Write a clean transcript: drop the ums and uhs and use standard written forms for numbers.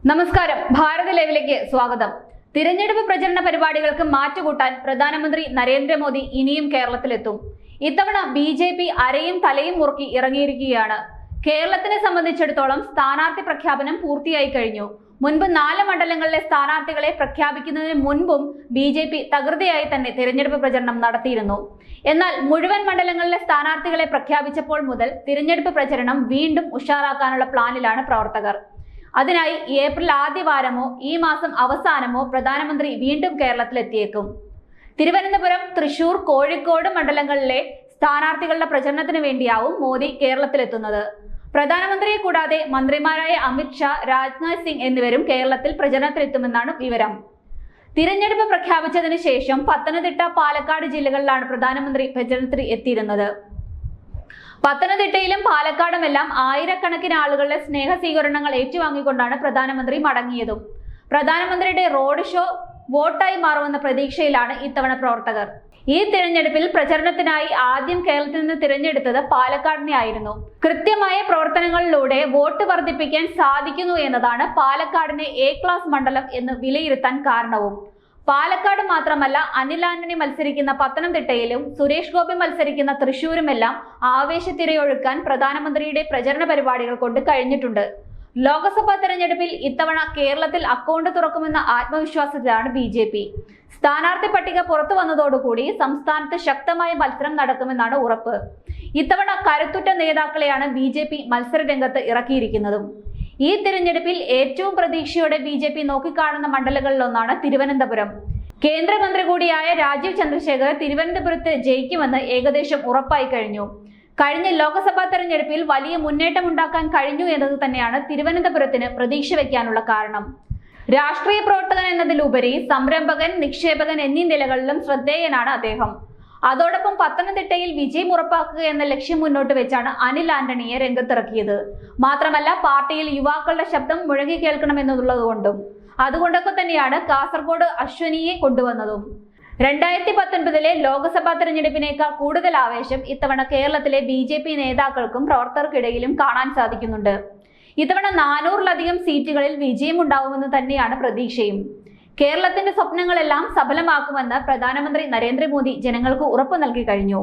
നമസ്കാരം, ഭാരത് ലൈവിലേക്ക് സ്വാഗതം. തിരഞ്ഞെടുപ്പ് പ്രചരണ പരിപാടികൾക്ക് മാറ്റുകൂട്ടാൻ പ്രധാനമന്ത്രി നരേന്ദ്രമോദി ഇനിയും കേരളത്തിലെത്തും. ഇത്തവണ ബി.ജെ.പി. അരയും തലയും മുറുക്കി ഇറങ്ങിയിരിക്കുകയാണ്. കേരളത്തിനെ സംബന്ധിച്ചിടത്തോളം സ്ഥാനാർത്ഥി പ്രഖ്യാപനം പൂർത്തിയായി കഴിഞ്ഞു. മുൻപ് 4 മണ്ഡലങ്ങളിലെ സ്ഥാനാർത്ഥികളെ പ്രഖ്യാപിക്കുന്നതിന് മുൻപും ബി.ജെ.പി. തകൃതിയായി തന്നെ തിരഞ്ഞെടുപ്പ് പ്രചരണം നടത്തിയിരുന്നു. എന്നാൽ മുഴുവൻ മണ്ഡലങ്ങളിലെ സ്ഥാനാർത്ഥികളെ പ്രഖ്യാപിച്ചപ്പോൾ മുതൽ തിരഞ്ഞെടുപ്പ് പ്രചരണം വീണ്ടും ഉഷാറാക്കാനുള്ള പ്ലാനിലാണ് പ്രവർത്തകർ. അതിനായി ഏപ്രിൽ ആദ്യവാരമോ ഈ മാസം അവസാനമോ പ്രധാനമന്ത്രി വീണ്ടും കേരളത്തിലെത്തിയേക്കും. തിരുവനന്തപുരം, തൃശൂർ, കോഴിക്കോട് മണ്ഡലങ്ങളിലെ സ്ഥാനാർത്ഥികളുടെ പ്രചരണത്തിന് വേണ്ടിയാവും മോദി കേരളത്തിലെത്തുന്നത്. പ്രധാനമന്ത്രിയെ കൂടാതെ മന്ത്രിമാരായ അമിത് ഷാ, രാജ്നാഥ് സിംഗ് എന്നിവരും കേരളത്തിൽ പ്രചരണത്തിലെത്തുമെന്നാണ് വിവരം. തിരഞ്ഞെടുപ്പ് പ്രഖ്യാപിച്ചതിന് ശേഷം പത്തനംതിട്ട, പാലക്കാട് ജില്ലകളിലാണ് പ്രധാനമന്ത്രി പ്രചരണത്തിന് എത്തിയിരുന്നത്. പത്തനംതിട്ടയിലും പാലക്കാടുമെല്ലാം ആയിരക്കണക്കിന് ആളുകളുടെ സ്നേഹസ്വീകരണങ്ങൾ ഏറ്റുവാങ്ങിക്കൊണ്ടാണ് പ്രധാനമന്ത്രി മടങ്ങിയതും. പ്രധാനമന്ത്രിയുടെ റോഡ് ഷോ വോട്ടായി മാറുമെന്ന പ്രതീക്ഷയിലാണ് ഇത്തവണ പ്രവർത്തകർ. ഈ തിരഞ്ഞെടുപ്പിൽ പ്രചരണത്തിനായി ആദ്യം കേരളത്തിൽ നിന്ന് തിരഞ്ഞെടുത്തത് പാലക്കാടിനെ ആയിരുന്നു. കൃത്യമായ പ്രവർത്തനങ്ങളിലൂടെ വോട്ട് വർദ്ധിപ്പിക്കാൻ സാധിക്കുന്നു എന്നതാണ് പാലക്കാടിനെ എ ക്ലാസ് മണ്ഡലം എന്ന് വിലയിരുത്താൻ കാരണവും. പാലക്കാട് മാത്രമല്ല, അനിൽ ആന്റണി മത്സരിക്കുന്ന പത്തനംതിട്ടയിലും സുരേഷ് ഗോപി മത്സരിക്കുന്ന തൃശൂരുമെല്ലാം ആവേശത്തിരയൊഴുക്കാൻ പ്രധാനമന്ത്രിയുടെ പ്രചരണ പരിപാടികൾ കൊണ്ട് കഴിഞ്ഞിട്ടുണ്ട്. ലോക്സഭാ തെരഞ്ഞെടുപ്പിൽ ഇത്തവണ കേരളത്തിൽ അക്കൗണ്ട് തുറക്കുമെന്ന ആത്മവിശ്വാസത്തിലാണ് ബി.ജെ.പി. സ്ഥാനാർത്ഥി പട്ടിക പുറത്തു വന്നതോടുകൂടി സംസ്ഥാനത്ത് ശക്തമായ മത്സരം നടക്കുമെന്നാണ് ഉറപ്പ്. ഇത്തവണ കരുത്തുറ്റ നേതാക്കളെയാണ് ബി.ജെ.പി. മത്സര രംഗത്ത് ഇറക്കിയിരിക്കുന്നതും. ഈ തിരഞ്ഞെടുപ്പിൽ ഏറ്റവും പ്രതീക്ഷയോടെ ബി.ജെ.പി. നോക്കിക്കാണുന്ന മണ്ഡലങ്ങളിലൊന്നാണ് തിരുവനന്തപുരം. കേന്ദ്രമന്ത്രി കൂടിയായ രാജീവ് ചന്ദ്രശേഖർ തിരുവനന്തപുരത്ത് ജയിക്കുമെന്ന് ഏകദേശം ഉറപ്പായി കഴിഞ്ഞു. കഴിഞ്ഞ ലോക്സഭാ തെരഞ്ഞെടുപ്പിൽ വലിയ മുന്നേറ്റമുണ്ടാക്കാൻ കഴിഞ്ഞു എന്നത് തന്നെയാണ് തിരുവനന്തപുരത്തിന് പ്രതീക്ഷ വയ്ക്കാനുള്ള കാരണം. രാഷ്ട്രീയ പ്രവർത്തകൻ എന്നതിലുപരി സംരംഭകൻ, നിക്ഷേപകൻ എന്നീ നിലകളിലും ശ്രദ്ധേയനാണ് അദ്ദേഹം. അതോടൊപ്പം പത്തനംതിട്ടയിൽ വിജയം ഉറപ്പാക്കുക എന്ന ലക്ഷ്യം മുന്നോട്ട് വെച്ചാണ് അനിൽ ആന്റണിയെ രംഗത്തിറക്കിയത്. മാത്രമല്ല, പാർട്ടിയിൽ യുവാക്കളുടെ ശബ്ദം മുഴങ്ങി കേൾക്കണമെന്നുള്ളതുകൊണ്ടും അതുകൊണ്ടൊക്കെ തന്നെയാണ് കാസർഗോഡ് അശ്വനിയെ കൊണ്ടുവന്നതും. 2019 ലോക്സഭാ തെരഞ്ഞെടുപ്പിനേക്കാൾ കൂടുതൽ ആവേശം ഇത്തവണ കേരളത്തിലെ ബി.ജെ.പി. നേതാക്കൾക്കും പ്രവർത്തകർക്കിടയിലും കാണാൻ സാധിക്കുന്നുണ്ട്. ഇത്തവണ 400-ലധികം സീറ്റുകളിൽ വിജയമുണ്ടാവുമെന്ന് തന്നെയാണ് പ്രതീക്ഷയും. കേരളത്തിന്റെ സ്വപ്നങ്ങളെല്ലാം സഫലമാക്കുമെന്ന് പ്രധാനമന്ത്രി നരേന്ദ്രമോദി ജനങ്ങൾക്ക് ഉറപ്പു നൽകി കഴിഞ്ഞു.